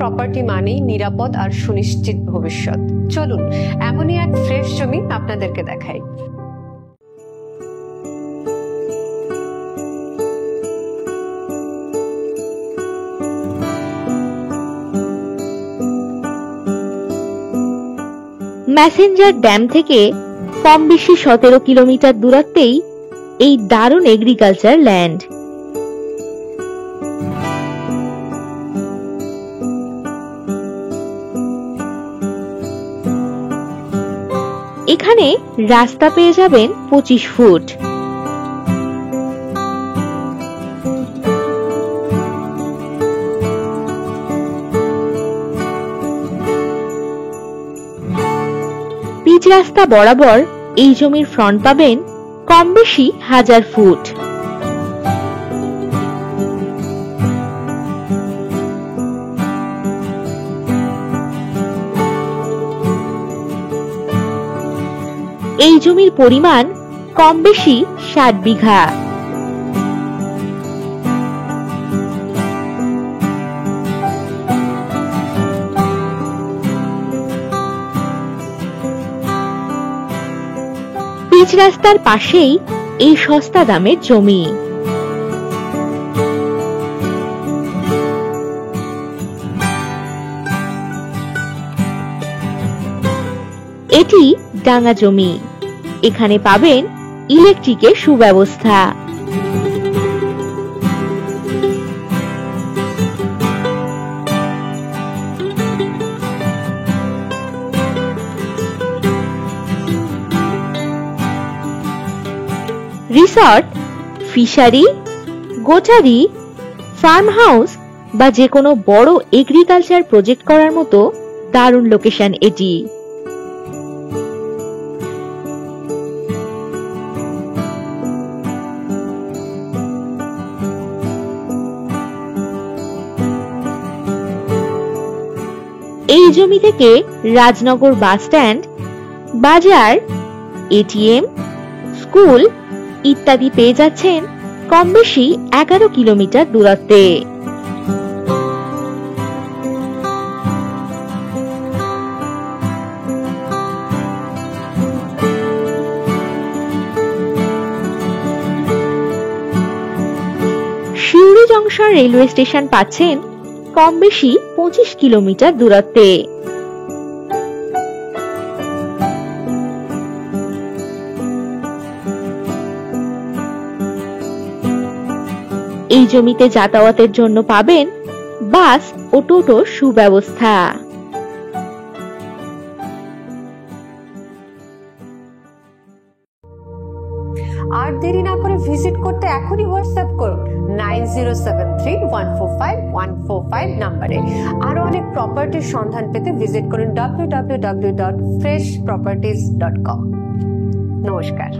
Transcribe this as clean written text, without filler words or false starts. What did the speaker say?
Property মানেই নিরাপদ আর সুনিশ্চিত ভবিষ্যৎ। চলুন এমনই এক ফ্রেশ জমি আপনাদেরকে দেখাই। ম্যাসেঞ্জার ড্যাম থেকে কম বেশি 17 কিলোমিটার দূরত্বেই এই দারুণ এগ্রিকালচার ল্যান্ড। এখানে রাস্তা পেয়ে যাবেন 25 ফুট। পিচ রাস্তা বরাবর এই জমির ফ্রন্ট পাবেন কম বেশি 1000 ফুট। এই জমির পরিমাণ কম বেশি 60 বিঘা। পিচ রাস্তার পাশেই এই সস্তা দামের জমি। এটি ডাঙা জমি। এখানে পাবেন ইলেকট্রিকের সুব্যবস্থা। রিসর্ট, ফিশারি, গোটারি, ফার্ম হাউস বা যে কোনো বড় এগ্রিকালচার প্রজেক্ট করার মতো দারুণ লোকেশন এটি। এই জমি থেকে রাজনগর বাস স্ট্যান্ড, বাজার, এটিএম, স্কুল ইত্যাদি পেয়ে যাচ্ছেন কম বেশি 11 কিলোমিটার দূরত্বে। সিউড়ি জংশন রেলওয়ে স্টেশন পাচ্ছেন কম বেশি 25 কিলোমিটার দূরত্বে। এই জমিতে যাতায়াতের জন্য পাবেন বাস ও টোটোর সুব্যবস্থা। আর দেরি না করে ভিজিট করতে এখনই হোয়াটসঅ্যাপ করুন 9073145145 নম্বরে। আরো অনেক প্রপার্টির সন্ধান পেতে ভিজিট করুন www.freshproperties.com। নমস্কার।